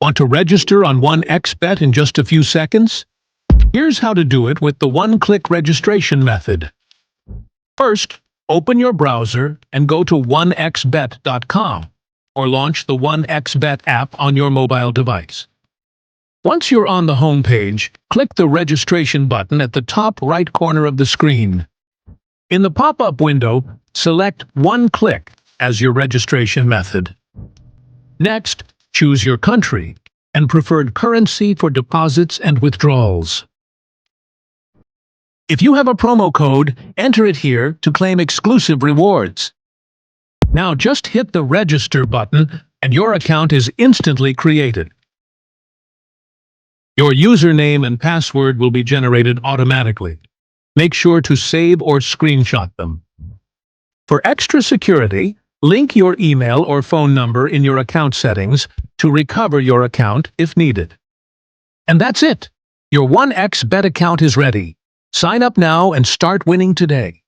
Want to register on 1xBet in just a few seconds? Here's how to do it with the one-click registration method. First, open your browser and go to 1xbet.com or launch the 1xBet app on your mobile device. Once you're on the home page, click the registration button at the top right corner of the screen. In the pop-up window, select one-click as your registration method. Next, choose your country and preferred currency for deposits and withdrawals. If you have a promo code, enter it here to claim exclusive rewards. Now just hit the register button and your account is instantly created. Your username and password will be generated automatically. Make sure to save or screenshot them. For extra security, link your email or phone number in your account settings to recover your account if needed. And that's it! Your 1xBet account is ready. Sign up now and start winning today.